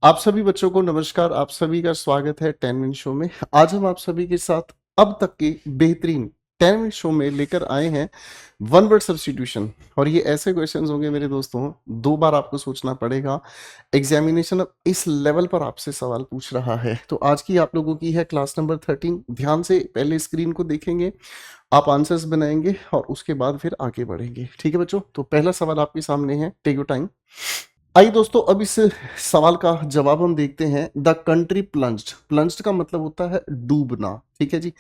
आप सभी बच्चों को नमस्कार। आप सभी का स्वागत है 10 मिनट शो में। आज हम आप सभी के साथ अब तक के बेहतरीन 10 मिनट शो में लेकर आए हैं वन वर्ड सब्स्टिट्यूशन। और ये ऐसे क्वेश्चंस होंगे मेरे दोस्तों, दो बार आपको सोचना पड़ेगा। एग्जामिनेशन अब इस लेवल पर आपसे सवाल पूछ रहा है। तो आज की आप लोगों की है क्लास नंबर 13। ध्यान से पहले स्क्रीन को देखेंगे, आप आंसर्स बनाएंगे और उसके बाद फिर आगे बढ़ेंगे। ठीक है बच्चों, तो पहला सवाल आपके सामने है, टेक योर टाइम। आइए दोस्तों, अब इस सवाल का जवाब हम देखते हैं। द कंट्री प्लंज्ड, प्लंज्ड का मतलब होता है डूबना, ठीक है जी,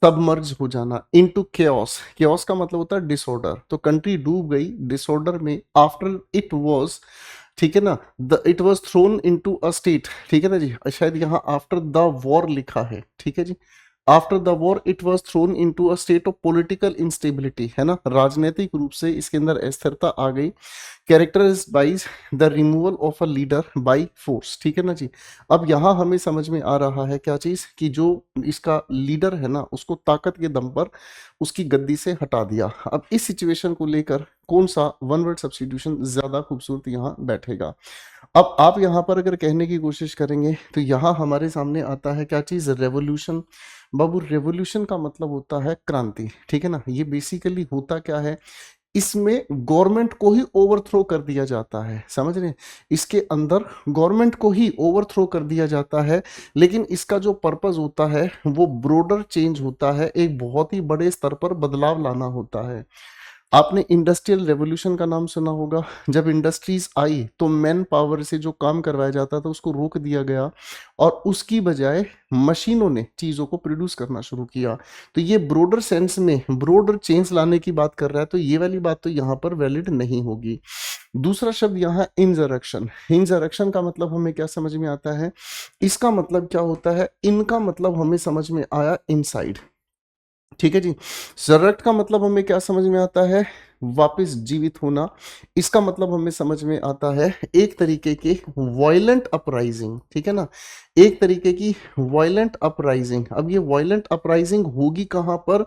सबमर्ज हो जाना। इनटू केओस, केओस का मतलब होता है डिसऑर्डर। तो कंट्री डूब गई डिसऑर्डर में। आफ्टर इट वाज, ठीक है ना, the it was thrown into a state, ठीक है ना जी, शायद यहाँ आफ्टर द वॉर लिखा है, ठीक है जी। After the war it was thrown into a state of political instability, है ना, राजनीतिक रूप से इसके अंदर अस्थिरता आ गई। Characterized by the removal of a leader by force, ठीक है ना जी। अब यहाँ हमें समझ में आ रहा है क्या चीज, कि जो इसका लीडर है ना, उसको ताकत के दम पर उसकी गद्दी से हटा दिया। अब इस सिचुएशन को लेकर कौन सा वन वर्ड सब्स्टिट्यूशन ज्यादा खूबसूरत यहाँ बैठेगा। अब आप यहाँ पर अगर कहने की कोशिश करेंगे तो यहाँ हमारे सामने आता है क्या चीज, रेवोल्यूशन। बाबू, रेवोल्यूशन का मतलब होता है क्रांति, ठीक है ना। ये बेसिकली होता क्या है, इसमें गवर्नमेंट को ही ओवरथ्रो कर दिया जाता है, समझ रहे हैं। इसके अंदर गवर्नमेंट को ही ओवरथ्रो कर दिया जाता है, लेकिन इसका जो पर्पस होता है वो ब्रोडर चेंज होता है, एक बहुत ही बड़े स्तर पर बदलाव लाना होता है। आपने इंडस्ट्रियल रेवोल्यूशन का नाम सुना होगा। जब इंडस्ट्रीज आई तो मैन पावर से जो काम करवाया जाता था उसको रोक दिया गया और उसकी बजाय मशीनों ने चीज़ों को प्रोड्यूस करना शुरू किया। तो ये ब्रोडर सेंस में ब्रोडर चेंज लाने की बात कर रहा है, तो ये वाली बात तो यहाँ पर वैलिड नहीं होगी। दूसरा शब्द यहाँ इंजरेक्शन। इंजरेक्शन का मतलब हमें क्या समझ में आता है, इसका मतलब क्या होता है, इनका मतलब हमें समझ में आया इनसाइड, ठीक है जी। जरक्ट का मतलब हमें क्या समझ में आता है, वापस जीवित होना। इसका मतलब हमें समझ में आता है एक तरीके के वायलेंट अपराइजिंग, ठीक है ना, एक तरीके की वायलेंट अपराइजिंग। अब ये वायलेंट अपराइजिंग होगी कहां पर,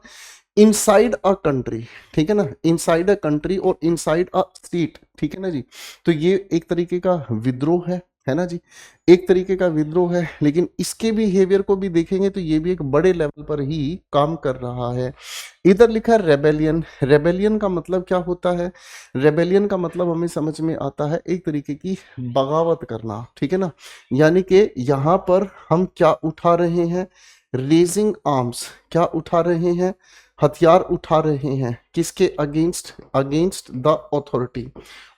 इनसाइड अ कंट्री, ठीक है ना, इनसाइड अ कंट्री और इनसाइड अ स्टेट, ठीक है ना जी। तो ये एक तरीके का विद्रोह है ना जी, एक तरीके का विद्रोह है। लेकिन इसके बिहेवियर को भी देखेंगे तो ये भी एक बड़े लेवल पर ही काम कर रहा है। इधर लिखा है रेबेलियन। रेबेलियन का मतलब क्या होता है, रेबेलियन का मतलब हमें समझ में आता है एक तरीके की बगावत करना, ठीक है ना। यानी कि यहाँ पर हम क्या उठा रहे हैं, रेजिंग आर्म्स, क्या उठा रहे हैं, हथियार उठा रहे हैं, किसके against, against the authority,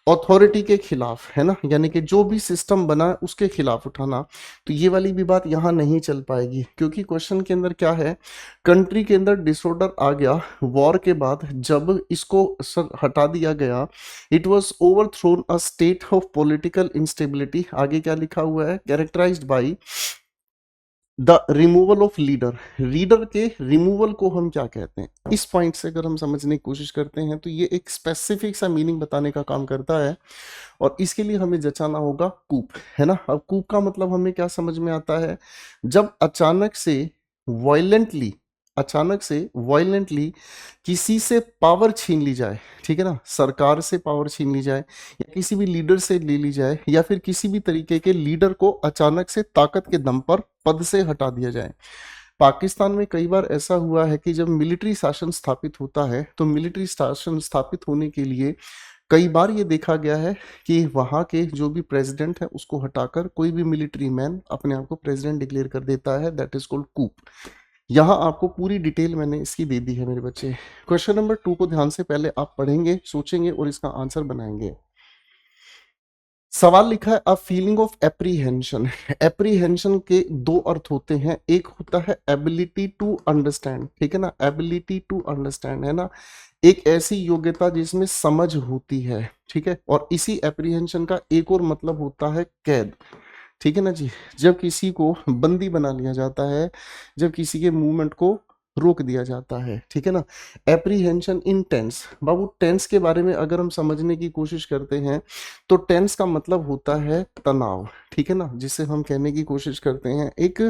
authority के खिलाफ, है ना, यानी कि जो भी सिस्टम बना है उसके खिलाफ उठाना। तो ये वाली भी बात यहाँ नहीं चल पाएगी, क्योंकि क्वेश्चन के अंदर क्या है, कंट्री के अंदर डिसऑर्डर आ गया वॉर के बाद, जब इसको हटा दिया गया, it was overthrown a state of political instability. आगे क्या लिखा हुआ है, characterized by the removal of leader. Leader के रिमूवल को हम क्या कहते हैं, इस पॉइंट से अगर हम समझने की कोशिश करते हैं तो ये एक स्पेसिफिक सा मीनिंग बताने का काम करता है। और इसके लिए हमें जचाना होगा कूप, है ना। अब कूप का मतलब हमें क्या समझ में आता है, जब अचानक से वायलेंटली, अचानक से वायलेंटली किसी से पावर छीन ली जाए, ठीक है ना, सरकार से पावर छीन ली जाए या किसी भी लीडर से ले ली जाए, या फिर किसी भी तरीके के लीडर को अचानक से ताकत के दम पर पद से हटा दिया जाए। पाकिस्तान में कई बार ऐसा हुआ है कि जब मिलिट्री शासन स्थापित होता है तो मिलिट्री शासन स्थापित होने के लिए कई बार ये देखा गया है कि वहाँ के जो भी प्रेसिडेंट है उसको हटाकर कोई भी मिलिट्री मैन अपने आप को प्रेसिडेंट डिक्लेयर कर देता है, दैट इज कॉल्ड कूप। यहाँ आपको पूरी डिटेल मैंने इसकी दे दी है मेरे बच्चे। क्वेश्चन नंबर 2 को ध्यान से पहले आप पढ़ेंगे, सोचेंगे और इसका आंसर बनाएंगे। सवाल लिखा है a feeling of apprehension. Apprehension के दो अर्थ होते हैं, एक होता है एबिलिटी टू अंडरस्टैंड, ठीक है ना, एबिलिटी टू अंडरस्टैंड, है ना, एक ऐसी योग्यता जिसमें समझ होती है, ठीक है। और इसी एप्रीहेंशन का एक और मतलब होता है कैद, ठीक है ना जी, जब किसी को बंदी बना लिया जाता है, जब किसी के मूवमेंट को रोक दिया जाता है, ठीक है ना। एप्रीहेंशन इन टेंस। बाबू, टेंस के बारे में अगर हम समझने की कोशिश करते हैं तो टेंस का मतलब होता है तनाव, ठीक है ना, जिसे हम कहने की कोशिश करते हैं एक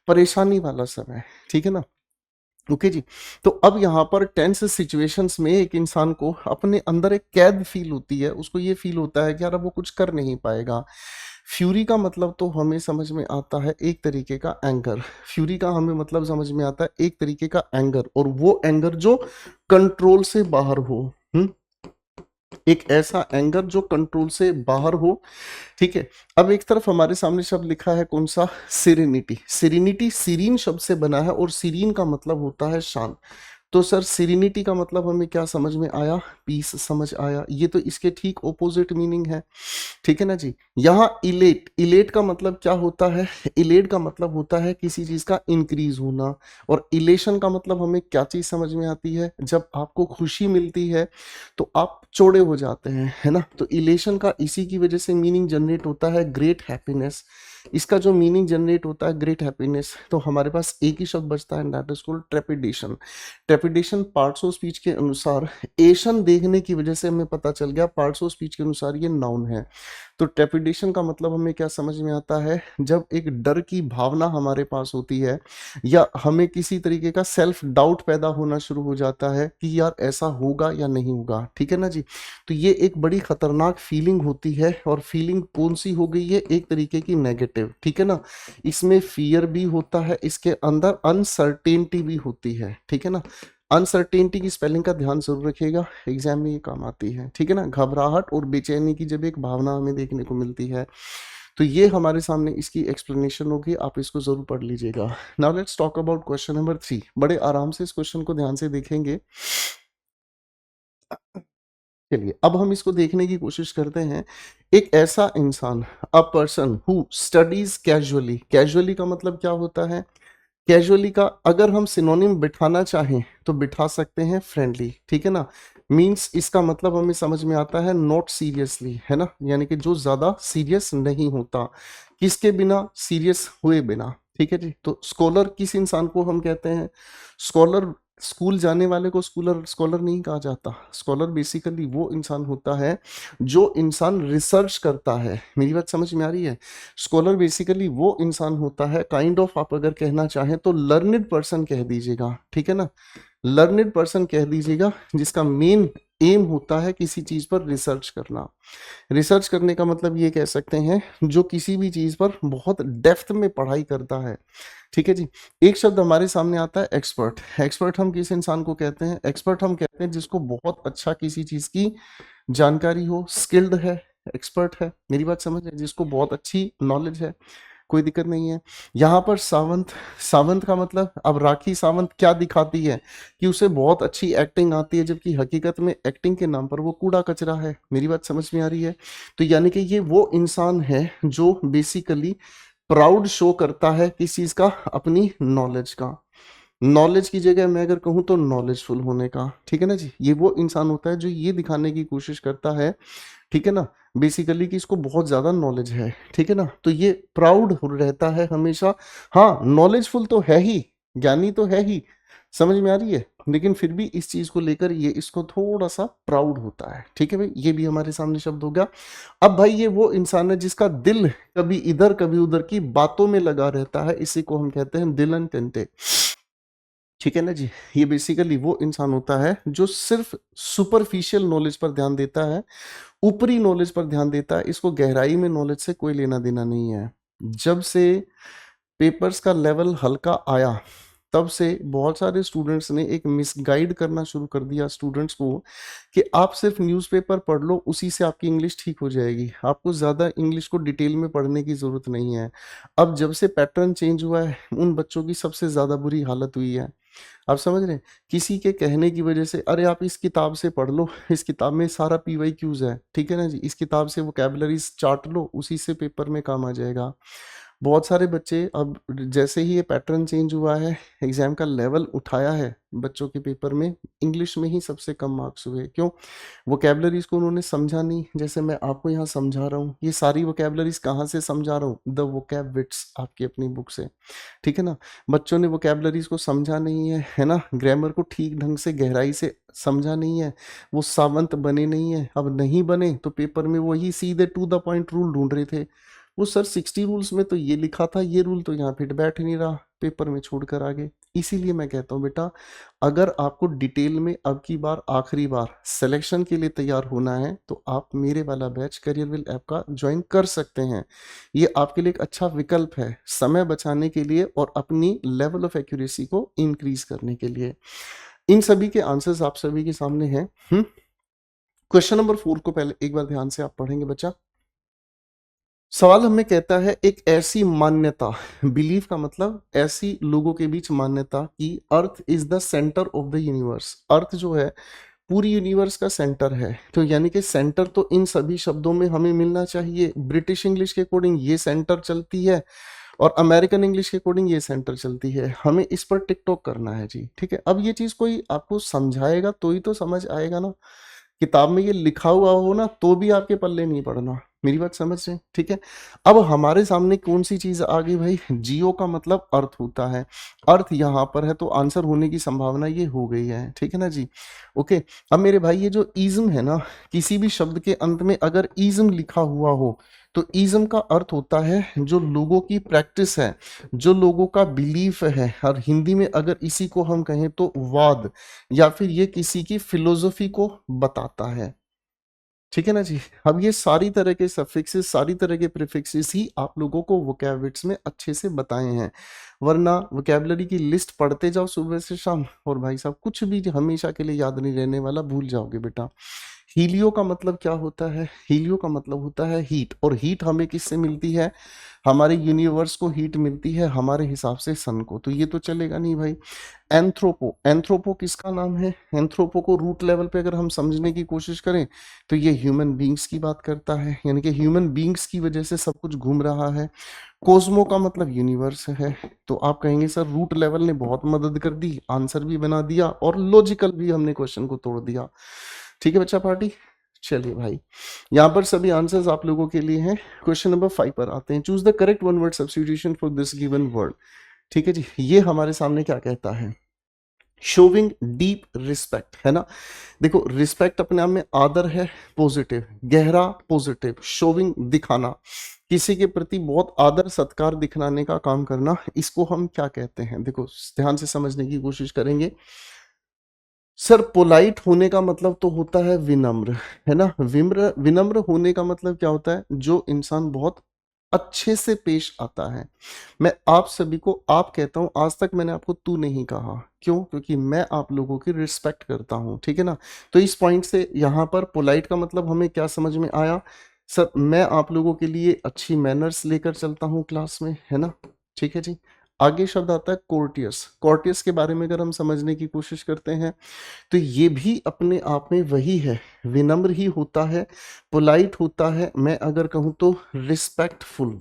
परेशानी वाला समय, ठीक है ना। ओके जी। तो अब यहाँ पर टेंस सिचुएशंस में एक इंसान को अपने अंदर एक कैद फील होती है, उसको ये फील होता है कि यार अब वो कुछ कर नहीं पाएगा। फ्यूरी का मतलब तो हमें समझ में आता है एक तरीके का एंगर। फ्यूरी का हमें मतलब समझ में आता है एक तरीके का एंगर, और वो एंगर जो कंट्रोल से बाहर हो। एक ऐसा एंगर जो कंट्रोल से बाहर हो। ठीक है। अब एक तरफ हमारे सामने शब्द लिखा है कौन सा, सिरिनिटी। सिरिनिटी सीरीन शब्द से बना है, और सीरीन का मतलब होता है शांत। तो सर सिरिनिटी का मतलब हमें क्या समझ में आया, पीस समझ आया। ये तो इसके ठीक ऑपोजिट मीनिंग है। ठीक है ना जी। यहाँ इलेट, इलेट का मतलब क्या होता है, इलेट का मतलब होता है किसी चीज का इंक्रीज होना। और इलेशन का मतलब हमें क्या चीज समझ में आती है, जब आपको खुशी मिलती है तो आप चौड़े हो जाते हैं, है ना। तो इलेशन का इसी की वजह से मीनिंग जनरेट होता है ग्रेट हैप्पीनेस। इसका जो मीनिंग जनरेट होता है ग्रेट हैप्पीनेस, तो हमारे पास एक ही शब्द बचता है, that is called trepidation. Trepidation parts of speech के अनुसार, एशन देखने की वजह से हमें पता चल गया पार्ट्स ऑफ स्पीच के अनुसार ये नाउन है। तो ट्रेपिडेशन का मतलब हमें क्या समझ में आता है, जब एक डर की भावना हमारे पास होती है, या हमें किसी तरीके का सेल्फ डाउट पैदा होना शुरू हो जाता है कि यार ऐसा होगा या नहीं होगा। ठीक है ना जी। तो ये एक बड़ी खतरनाक फीलिंग होती है, और फीलिंग कौन सी हो गई है, एक तरीके की नेगेटिव। ठीक है ना। इसमें फियर भी होता है, इसके अंदर अनसर्टेनिटी भी होती है। ठीक है ना। अनसर्टेनिटी की स्पेलिंग का ध्यान जरूर रखिएगा, एग्जाम में ये काम आती है। ठीक है ना। घबराहट और बेचैनी की जब एक भावना हमें देखने को मिलती है, तो ये हमारे सामने इसकी एक्सप्लेनेशन होगी, आप इसको जरूर पढ़ लीजिएगा। Now let's talk about question number 3। बड़े आराम से इस क्वेश्चन को ध्यान से देखेंगे। चलिए अब हम इसको देखने की कोशिश करते हैं। एक ऐसा इंसान, अ person who studies casually. Casually का मतलब क्या होता है, कैजुअली का अगर हम सिनोनिम बिठाना चाहें तो बिठा सकते हैं फ्रेंडली। ठीक है ना। मींस इसका मतलब हमें समझ में आता है नॉट सीरियसली, है ना, यानी कि जो ज्यादा सीरियस नहीं होता, किसके बिना, सीरियस हुए बिना। ठीक है जी। तो स्कॉलर किस इंसान को हम कहते हैं, स्कॉलर, स्कूल जाने वाले को स्कॉलर स्कॉलर नहीं कहा जाता। स्कॉलर बेसिकली वो इंसान होता है जो इंसान रिसर्च करता है। मेरी बात समझ में आ रही है। स्कॉलर बेसिकली वो इंसान होता है, काइंड ऑफ आप अगर कहना चाहें तो लर्निड पर्सन कह दीजिएगा। ठीक है ना। लर्निड पर्सन कह दीजिएगा, जिसका मेन एम होता है किसी चीज पर रिसर्च करना। रिसर्च करने का मतलब ये कह सकते हैं जो किसी भी चीज पर बहुत डेप्थ में पढ़ाई करता है। ठीक है जी। एक शब्द हमारे सामने आता है एक्सपर्ट। एक्सपर्ट हम किस इंसान को कहते हैं, एक्सपर्ट हम कहते हैं जिसको बहुत अच्छा किसी चीज की जानकारी हो, स्किल्ड है, एक्सपर्ट है। मेरी बात समझ है, जिसको बहुत अच्छी नॉलेज है, कोई दिक्कत नहीं है। यहाँ पर सावंत, सावंत का मतलब, अब राखी सावंत क्या दिखाती है कि उसे बहुत अच्छी एक्टिंग आती है, जबकि हकीकत में एक्टिंग के नाम पर वो कूड़ा कचरा है। मेरी बात समझ में आ रही है। तो यानी कि ये वो इंसान है जो बेसिकली प्राउड शो करता है किस चीज का, अपनी नॉलेज का। नॉलेज की जगह मैं अगर कहूँ तो नॉलेजफुल होने का। ठीक है ना जी। ये वो इंसान होता है जो ये दिखाने की कोशिश करता है, ठीक है ना, बेसिकली कि इसको बहुत ज्यादा नॉलेज है। ठीक है ना। तो ये प्राउड रहता है हमेशा। हाँ, नॉलेजफुल तो है ही, ज्ञानी तो है ही, समझ में आ रही है, लेकिन फिर भी इस चीज को लेकर ये इसको थोड़ा सा प्राउड होता है। ठीक है भाई, ये भी हमारे सामने शब्द हो गया। अब भाई ये वो इंसान है जिसका दिल कभी इधर कभी उधर की बातों में लगा रहता है, इसी को हम कहते हैं दिलन टेंटे। ठीक है ना जी। ये बेसिकली वो इंसान होता है जो सिर्फ सुपरफिशियल नॉलेज पर ध्यान देता है, ऊपरी नॉलेज पर ध्यान देता है, इसको गहराई में नॉलेज से कोई लेना देना नहीं है। जब से पेपर्स का लेवल हल्का आया, तब से बहुत सारे स्टूडेंट्स ने एक मिसगाइड करना शुरू कर दिया स्टूडेंट्स को कि आप सिर्फ न्यूज़पेपर पढ़ लो, उसी से आपकी इंग्लिश ठीक हो जाएगी, आपको ज़्यादा इंग्लिश को डिटेल में पढ़ने की ज़रूरत नहीं है। अब जब से पैटर्न चेंज हुआ है, उन बच्चों की सबसे ज़्यादा बुरी हालत हुई है। आप समझ रहे हैं, किसी के कहने की वजह से, अरे आप इस किताब से पढ़ लो, इस किताब में सारा पीवाई क्यूज है, ठीक है ना जी, इस किताब से वोकैबुलरीज चाट लो, उसी से पेपर में काम आ जाएगा। बहुत सारे बच्चे, अब जैसे ही ये पैटर्न चेंज हुआ है, एग्जाम का लेवल उठाया है, बच्चों के पेपर में इंग्लिश में ही सबसे कम मार्क्स हुए। क्यों? वोकैबुलरीज को उन्होंने समझा नहीं। जैसे मैं आपको यहाँ समझा रहा हूँ, ये सारी वोकैबुलरीज कहाँ से समझा रहा हूँ, द वोकैब विट्स आपकी अपनी बुक से। ठीक है ना। बच्चों ने वोकैबुलरीज को समझा नहीं है ना, ग्रामर को ठीक ढंग से गहराई से समझा नहीं है, वो सावंत बने नहीं है। अब नहीं बने तो पेपर में वही सीधे टू द पॉइंट रूल ढूंढ रहे थे, वो सर 60 रूल्स में तो ये लिखा था, ये रूल तो यहाँ फिट बैठ नहीं रहा, पेपर में छोड़कर आगे। इसीलिए मैं कहता हूँ बेटा, अगर आपको डिटेल में अब की बार आखिरी बार सिलेक्शन के लिए तैयार होना है तो आप मेरे वाला बैच करियरविल ऐप का ज्वाइन कर सकते हैं। ये आपके लिए एक अच्छा विकल्प है समय बचाने के लिए और अपनी लेवल ऑफ एक्यूरेसी को इंक्रीज करने के लिए। इन सभी के आंसर्स आप सभी के सामने हैं। क्वेश्चन नंबर 4 को पहले एक बार ध्यान से आप पढ़ेंगे बच्चा। सवाल हमें कहता है एक ऐसी मान्यता, बिलीव का मतलब ऐसी लोगों के बीच मान्यता कि earth is the centre of the universe. Earth जो है पूरी यूनिवर्स का सेंटर है, तो यानी कि सेंटर तो इन सभी शब्दों में हमें मिलना चाहिए। ब्रिटिश इंग्लिश के अकॉर्डिंग ये सेंटर चलती है और अमेरिकन इंग्लिश के अकॉर्डिंग ये सेंटर चलती है। हमें इस पर टिकटॉक करना है जी, ठीक है। अब ये चीज कोई आपको समझाएगा तो ही तो समझ आएगा ना, किताब में ये लिखा हुआ हो ना तो भी आपके पल्ले नहीं पड़ना। मेरी बात समझ रहे हैं, ठीक है। अब हमारे सामने कौन सी चीज आ गई भाई, जियो का मतलब अर्थ होता है। अर्थ यहाँ पर है तो आंसर होने की संभावना ये हो गई है, ठीक है ना जी। ओके, अब मेरे भाई ये जो इज्म है ना, किसी भी शब्द के अंत में अगर इज्म लिखा हुआ हो तो इज्म का अर्थ होता है जो लोगों की प्रैक्टिस है, जो लोगों का बिलीफ है। और हिंदी में अगर इसी को हम कहें तो वाद, या फिर ये किसी की फिलोसफी को बताता है, ठीक है ना जी। अब ये सारी तरह के सफिक्सेस, सारी तरह के प्रीफिक्सेस ही आप लोगों को वोकैब्युलरीज में अच्छे से बताए हैं, वरना वोकैबुलरी की लिस्ट पढ़ते जाओ सुबह से शाम और भाई साहब कुछ भी हमेशा के लिए याद नहीं रहने वाला, भूल जाओगे बेटा। हीलियो का मतलब क्या होता है, हीलियो का मतलब होता है हीट, और हीट हमें किससे मिलती है, हमारे यूनिवर्स को हीट मिलती है हमारे हिसाब से सन को, तो ये तो चलेगा नहीं भाई। एंथ्रोपो, एंथ्रोपो किसका नाम है, एंथ्रोपो को रूट लेवल पे अगर हम समझने की कोशिश करें तो ये ह्यूमन बींग्स की बात करता है, यानी कि ह्यूमन बींग्स की वजह से सब कुछ घूम रहा है। कोस्मो का मतलब यूनिवर्स है, तो आप कहेंगे सर रूट लेवल ने बहुत मदद कर दी, आंसर भी बना दिया और लॉजिकल भी हमने क्वेश्चन को तोड़ दिया, ठीक है बच्चा पार्टी। चलिए भाई, यहाँ पर सभी आंसर्स आप लोगों के लिए हैं। क्वेश्चन नंबर 5 पर आते हैं। Choose the correct one word substitution for this given word, ठीक है जी। ये हमारे सामने क्या कहता है, शोविंग डीप रिस्पेक्ट, है ना। देखो रिस्पेक्ट अपने आप में आदर है, पॉजिटिव, गहरा पॉजिटिव, शोविंग दिखाना, किसी के प्रति बहुत आदर सत्कार दिखलाने का काम करना, इसको हम क्या कहते हैं। देखो ध्यान से समझने की कोशिश करेंगे। सर पोलाइट होने का मतलब तो होता है विनम्र, है ना। विम्र विनम्र होने का मतलब क्या होता है, जो इंसान बहुत अच्छे से पेश आता है। मैं आप सभी को आप कहता हूं, आज तक मैंने आपको तू नहीं कहा, क्यों, क्योंकि मैं आप लोगों की रिस्पेक्ट करता हूं, ठीक है ना। तो इस पॉइंट से यहां पर पोलाइट का मतलब हमें क्या समझ में आया, सर मैं आप लोगों के लिए अच्छी मैनर्स लेकर चलता हूं क्लास में, है ना, ठीक है जी। आगे शब्द आता है कोर्टियस। कोर्टियस के बारे में अगर हम समझने की कोशिश करते हैं तो ये भी अपने आप में वही है, विनम्र ही होता है, पोलाइट होता है, मैं अगर कहूँ तो रिस्पेक्टफुल,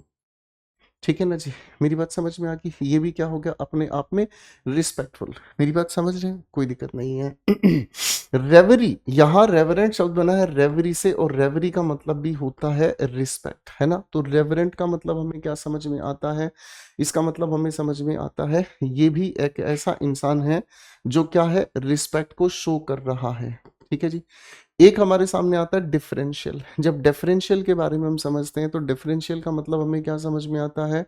ठीक है ना जी। मेरी बात समझ में आ गई, ये भी क्या हो गया अपने आप में रिस्पेक्टफुल। मेरी बात समझ रहे हैं, कोई दिक्कत नहीं है। रेवरी, यहाँ रेवरेंट शब्द बना है रेवरी से, और रेवरी का मतलब भी होता है रिस्पेक्ट, है ना। तो रेवरेंट का मतलब हमें क्या समझ में आता है, इसका मतलब हमें समझ में आता है ये भी एक ऐसा इंसान है जो क्या है, रिस्पेक्ट को शो कर रहा है, ठीक है जी। एक हमारे सामने आता है डिफरेंशियल। जब डिफरेंशियल के बारे में हम समझते हैं तो डिफरेंशियल का मतलब हमें क्या समझ में आता है,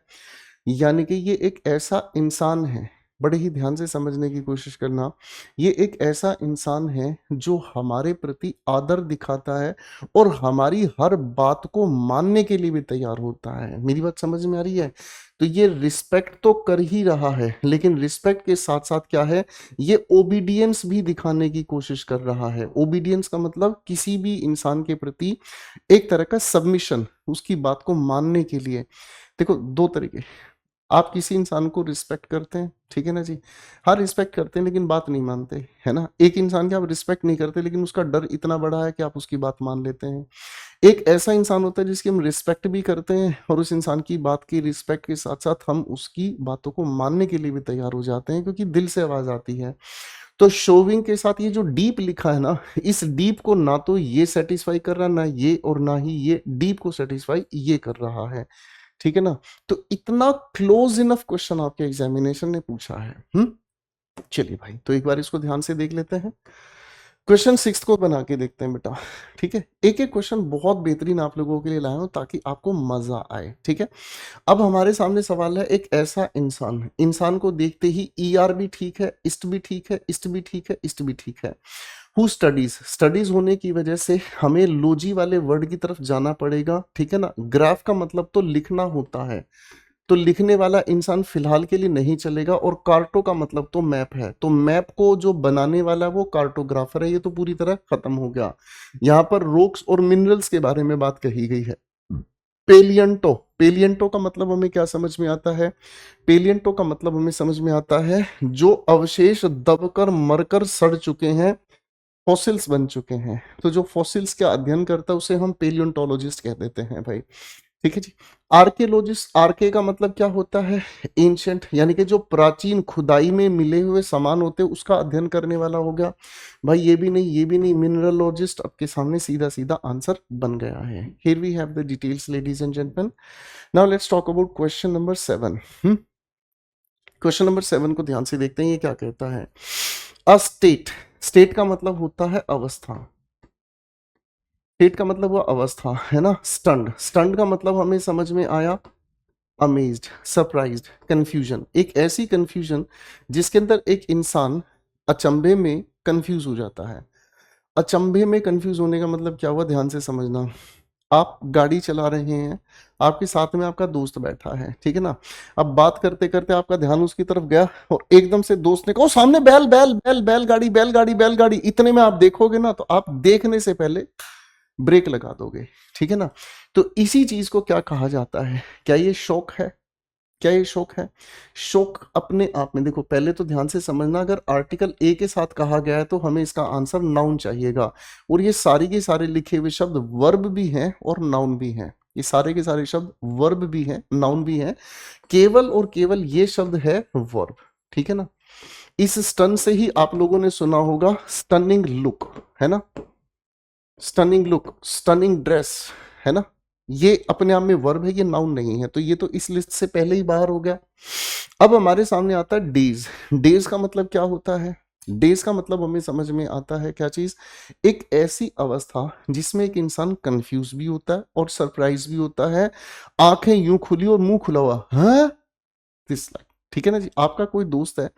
यानी कि ये एक ऐसा इंसान है, बड़े ही ध्यान से समझने की कोशिश करना, ये एक ऐसा इंसान है जो हमारे प्रति आदर दिखाता है और हमारी हर बात को मानने के लिए भी तैयार होता है। मेरी बात समझ में आ रही है। तो ये रिस्पेक्ट तो कर ही रहा है, लेकिन रिस्पेक्ट के साथ साथ क्या है, ये ओबीडियंस भी दिखाने की कोशिश कर रहा है। ओबीडियंस का मतलब किसी भी इंसान के प्रति एक तरह का सबमिशन, उसकी बात को मानने के लिए। देखो दो तरीके, आप किसी इंसान को रिस्पेक्ट करते हैं, ठीक है ना जी, हाँ रिस्पेक्ट करते हैं लेकिन बात नहीं मानते, है ना। एक इंसान की आप रिस्पेक्ट नहीं करते लेकिन उसका डर इतना बड़ा है कि आप उसकी बात मान लेते हैं। एक ऐसा इंसान होता है जिसकी हम रिस्पेक्ट भी करते हैं और उस इंसान की बात की रिस्पेक्ट के साथ साथ हम उसकी बातों को मानने के लिए भी तैयार हो जाते हैं, क्योंकि दिल से आवाज आती है। तो शोविंग के साथ ये जो डीप लिखा है ना, इस डीप को ना तो ये सेटिस्फाई कर रहा, ना ये, और ना ही ये डीप को सेटिस्फाई ये कर रहा है, ठीक है ना। तो इतना क्लोज इनफ क्वेश्चन आपके एग्जामिनेशन ने पूछा है। चलिए भाई, तो एक बार इसको ध्यान से देख लेते हैं। क्वेश्चन 6 को बना के देखते हैं बेटा, ठीक है। एक एक क्वेश्चन बहुत बेहतरीन आप लोगों के लिए लाया हूं ताकि आपको मजा आए, ठीक है। अब हमारे सामने सवाल है, एक ऐसा इंसान, इंसान को देखते ही ईआर भी ठीक है, इस्ट भी ठीक है, इस्ट भी ठीक है, इस्ट भी ठीक है। हु स्टडीज, स्टडीज होने की वजह से हमें लोजी वाले वर्ड की तरफ जाना पड़ेगा, ठीक है ना। ग्राफ का मतलब तो लिखना होता है, तो लिखने वाला इंसान फिलहाल के लिए नहीं चलेगा। और कार्टो का मतलब तो मैप है, तो मैप को जो बनाने वाला वो कार्टोग्राफर है। ये तो पूरी तरह खत्म हो गया। यहाँ पर रॉक्स और मिनरल्स के बारे में बात कही गई है। पेलियंटो, पेलियंटो का मतलब हमें क्या समझ में आता है? पेलियंटो का मतलब हमें समझ में आता है जो अवशेष दबकर मरकर सड़ चुके हैं, फॉसिल्स बन चुके हैं। तो जो फॉसिल्स का अध्ययन करता है उसे हम पेलियोंटोलॉजिस्ट कह देते हैं भाई, ठीक है जी। आर्कियोलॉजिस्ट, आर्के का मतलब क्या होता है? एंशियंट, यानी कि जो प्राचीन खुदाई में मिले हुए सामान होते हैं उसका अध्ययन करने वाला हो गया भाई। ये भी नहीं, ये भी नहीं। मिनरलोजिस्ट आपके सामने सीधा सीधा आंसर बन गया है। Here we have the details ladies and gentleman. Now let's talk about question number 7। Question number 7 को ध्यान से देखते हैं, ये क्या कहता है। अ स्टेट, स्टेट का मतलब होता है अवस्था, स्टेट का मतलब वो अवस्था है ना। स्टंड, स्टंड का मतलब हमें समझ में आया, अमेज्ड, सरप्राइज्ड, कंफ्यूजन। एक ऐसी कंफ्यूजन जिसके अंदर एक इंसान अचंभे में कंफ्यूज हो जाता है। अचंभे में कंफ्यूज होने का मतलब क्या हुआ, ध्यान से समझना। आप गाड़ी चला रहे हैं, आपके साथ में आपका दोस्त बैठा है, ठीक है ना। अब बात करते करते आपका ध्यान उसकी तरफ गया और एकदम से दोस्त ने कहा, "ओ, सामने बैल बैल बैल बैलगाड़ी बैलगाड़ी बैलगाड़ी।" इतने में आप देखोगे ना तो आप देखने से पहले ब्रेक लगा दोगे, ठीक है ना। तो इसी चीज को क्या कहा जाता है? क्या ये शौक है? क्या ये शौक है? शौक अपने आप में, देखो पहले तो ध्यान से समझना, अगर आर्टिकल ए के साथ कहा गया है तो हमें इसका आंसर नाउन चाहिएगा। और ये सारे के सारे लिखे हुए शब्द वर्ब भी हैं और नाउन भी हैं। ये सारे के सारे शब्द वर्ब भी हैं, नाउन भी हैं। केवल और केवल ये शब्द है वर्ब, ठीक है ना। इस स्टन से ही आप लोगों ने सुना होगा स्टनिंग लुक, है ना। स्टनिंग लुक, स्टनिंग ड्रेस, है ना। ये अपने आप में वर्ब है, ये नाउन नहीं है, तो ये तो इस लिस्ट से पहले ही बाहर हो गया। अब हमारे सामने आता है डेज। डेज का मतलब क्या होता है? डेज का मतलब हमें समझ में आता है क्या चीज? एक ऐसी अवस्था जिसमें एक इंसान कंफ्यूज भी होता है और सरप्राइज भी होता है। आंखें यूं खुली और मुंह खुला हुआ, हाँ, दिस लाइक, ठीक है ना जी। आपका कोई दोस्त है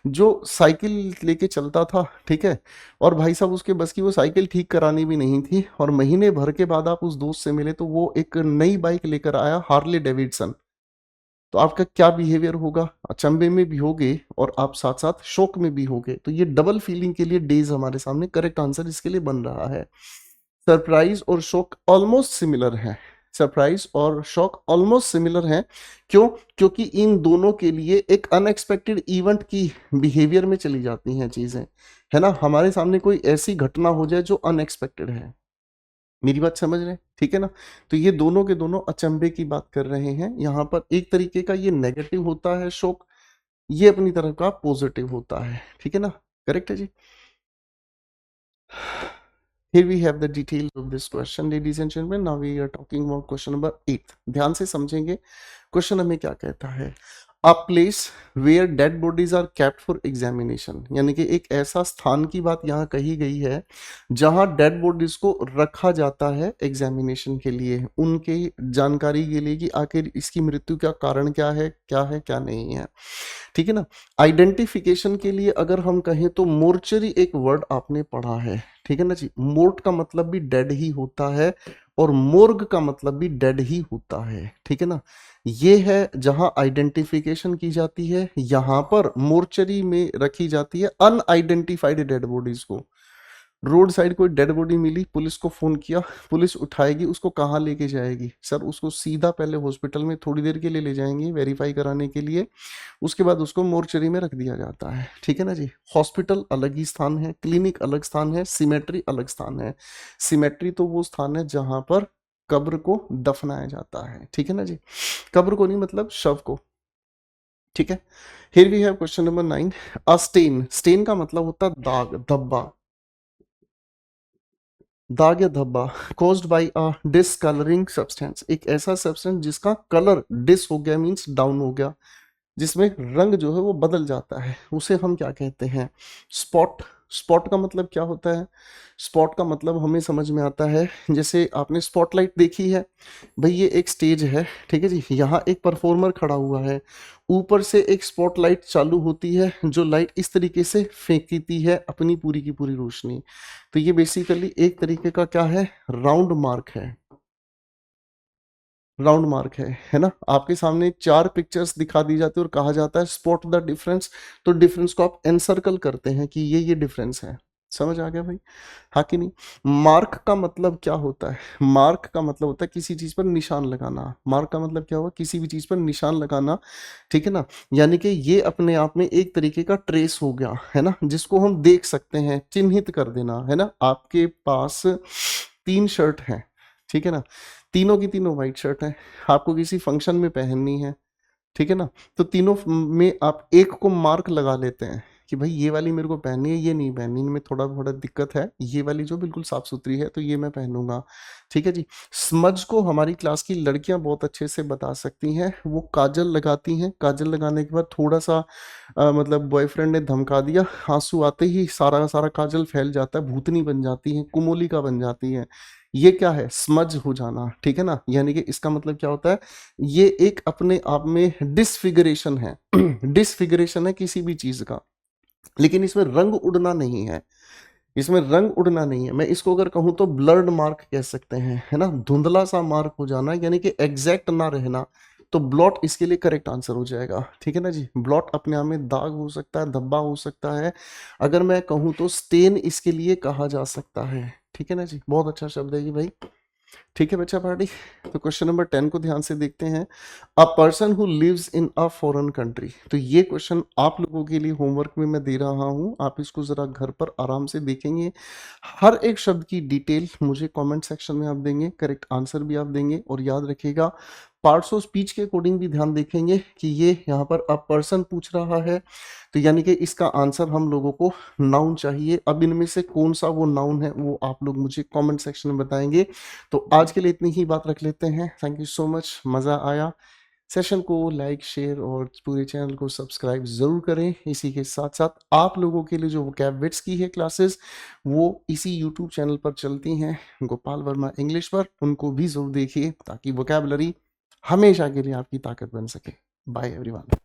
जो साइकिल लेके चलता था, ठीक है, और भाई साहब उसके बस की वो साइकिल ठीक करानी भी नहीं थी, और महीने भर के बाद आप उस दोस्त से मिले तो वो एक नई बाइक लेकर आया, हार्ले डेविडसन। तो आपका क्या बिहेवियर होगा? अचंभे में भी होगे और आप साथ साथ शौक में भी होगे। तो ये डबल फीलिंग के लिए डेज हमारे सामने करेक्ट आंसर इसके लिए बन रहा है। सरप्राइज और शॉक ऑलमोस्ट सिमिलर है, सरप्राइज और शॉक ऑलमोस्ट सिमिलर हैं। क्यों? क्योंकि इन दोनों के लिए एक अनएक्सपेक्टेड इवेंट की बिहेवियर में चली जाती हैं चीजें, है ना। हमारे सामने कोई ऐसी घटना हो जाए जो अनएक्सपेक्टेड है, मेरी बात समझ रहे हैं, ठीक है ना। तो ये दोनों के दोनों अचंभे की बात कर रहे हैं। यहाँ पर एक तरीके का ये नेगेटिव होता है शोक, ये अपनी तरफ का पॉजिटिव होता है, ठीक है ना। करेक्ट है जी। Here we have the details of this question, ladies and gentlemen. Now we are talking about question number 8. ध्यान से समझेंगे क्वेश्चन हमें क्या कहता है। A place where dead bodies are kept for examination, यानी कि एक ऐसा स्थान की बात यहाँ कही गई है जहाँ डेड बॉडीज को रखा जाता है एग्जामिनेशन के लिए, उनके जानकारी के लिए कि आखिर इसकी मृत्यु का कारण क्या है, क्या नहीं है, ठीक है ना। आइडेंटिफिकेशन के लिए अगर हम कहें तो मोर्चरी एक वर्ड आपने पढ़ा है, ठीक है ना जी। मोर्ट का मतलब भी डेड ही होता है और मोर्ग का मतलब भी डेड ही होता है, ठीक है ना। ये है जहां आइडेंटिफिकेशन की जाती है, यहां पर मोर्चरी में रखी जाती है अनआइडेंटिफाइड डेड बॉडीज को। रोड साइड कोई डेड बॉडी मिली, पुलिस को फोन किया, पुलिस उठाएगी, उसको कहाँ लेके जाएगी? सर उसको सीधा पहले हॉस्पिटल में थोड़ी देर के लिए ले जाएंगे वेरीफाई कराने के लिए, उसके बाद उसको मोर्चरी में रख दिया जाता है, ठीक है ना जी। हॉस्पिटल अलग ही स्थान है, क्लिनिक अलग स्थान है, सिमेट्री अलग स्थान है। सिमेट्री तो वो स्थान है जहां पर कब्र को दफनाया जाता है, ठीक है ना जी। कब्र को नहीं, मतलब शव को, ठीक है। Here we have question number 9। A stain, stain का मतलब होता है दाग, धब्बा, दाग या धब्बा। Caused by a discolouring substance, एक ऐसा सब्सटेंस जिसका कलर डिस हो गया, मींस डाउन हो गया, जिसमें रंग जो है वो बदल जाता है, उसे हम क्या कहते हैं? स्पॉट, स्पॉट का मतलब क्या होता है? स्पॉट का मतलब हमें समझ में आता है, जैसे आपने स्पॉटलाइट देखी है भाई, ये एक स्टेज है, ठीक है जी, यहाँ एक परफॉर्मर खड़ा हुआ है, ऊपर से एक स्पॉटलाइट चालू होती है जो लाइट इस तरीके से फेंकती है अपनी पूरी की पूरी रोशनी। तो ये बेसिकली एक तरीके का क्या है, राउंड मार्क है, राउंड मार्क है ना। आपके सामने चार पिक्चर्स दिखा दी जाती है और कहा जाता है स्पॉट द डिफरेंस, तो डिफरेंस को आप एनसर्कल करते हैं कि ये डिफरेंस है। समझ आ गया भाई, हाँ कि नहीं? मार्क का मतलब क्या होता है? मार्क का मतलब होता है किसी चीज पर निशान लगाना। मार्क का मतलब क्या हुआ? किसी भी चीज पर निशान लगाना, ठीक है ना। यानी कि ये अपने आप में एक तरीके का ट्रेस हो गया है ना, जिसको हम देख सकते हैं, चिन्हित कर देना है ना। आपके पास तीन शर्ट हैं, ठीक है ना, तीनों की तीनों वाइट शर्ट है, आपको किसी फंक्शन में पहननी है, ठीक है ना। तो तीनों में आप एक को मार्क लगा लेते हैं कि भाई ये वाली मेरे को पहननी है, ये नहीं पहननी, इनमें थोड़ा थोड़ा दिक्कत है, ये वाली जो बिल्कुल साफ सुथरी है तो ये मैं पहनूंगा, ठीक है जी। स्मज को हमारी क्लास की लड़कियां बहुत अच्छे से बता सकती हैं, वो काजल लगाती हैं, काजल लगाने के बाद थोड़ा सा मतलब बॉयफ्रेंड ने धमका दिया, आंसू आते ही सारा का सारा काजल फैल जाता है, भूतनी बन जाती है, कुमोलिका बन जाती है। ये क्या है? स्मज हो जाना, ठीक है ना। यानी कि इसका मतलब क्या होता है? ये एक अपने आप में डिसफिगरेशन है डिसफिगरेशन है किसी भी चीज का, लेकिन इसमें रंग उड़ना नहीं है, इसमें रंग उड़ना नहीं है। मैं इसको अगर कहूं तो ब्लर्ड मार्क कह सकते हैं, है ना, धुंधला सा मार्क हो जाना, यानी कि एग्जैक्ट ना रहना। तो ब्लॉट इसके लिए करेक्ट आंसर हो जाएगा, ठीक है ना जी। ब्लॉट अपने आप में दाग हो सकता है, धब्बा हो सकता है, अगर मैं कहूं तो स्टेन इसके लिए कहा जा सकता है, ठीक है ना जी। बहुत अच्छा शब्द है ये भाई, ठीक है बच्चा पार्टी। तो क्वेश्चन नंबर 10 को ध्यान से देखते हैं। A person who lives in a foreign country, तो ये क्वेश्चन आप लोगों के लिए होमवर्क में मैं दे रहा हूं, आप इसको जरा घर पर आराम से देखेंगे। हर एक शब्द की डिटेल मुझे कमेंट सेक्शन में आप देंगे, करेक्ट आंसर भी आप देंगे, और याद रखिएगा पार्ट्स ऑफ स्पीच के अकॉर्डिंग भी ध्यान देखेंगे कि ये यहाँ पर अ पर्सन पूछ रहा है, तो यानी कि इसका आंसर हम लोगों को नाउन चाहिए। अब इनमें से कौन सा वो नाउन है वो आप लोग मुझे कमेंट सेक्शन में बताएंगे। तो आज के लिए इतनी ही बात रख लेते हैं। थैंक यू सो मच, मज़ा आया। सेशन को लाइक शेयर और पूरे चैनल को सब्सक्राइब ज़रूर करें। इसी के साथ साथ आप लोगों के लिए जो वोकैब विट्स की है क्लासेस, वो इसी यूट्यूब चैनल पर चलती हैं, गोपाल वर्मा इंग्लिश पर, उनको भी ज़रूर देखिए ताकि वोकैबलरी हमेशा के लिए आपकी ताकत बन सके। Bye everyone.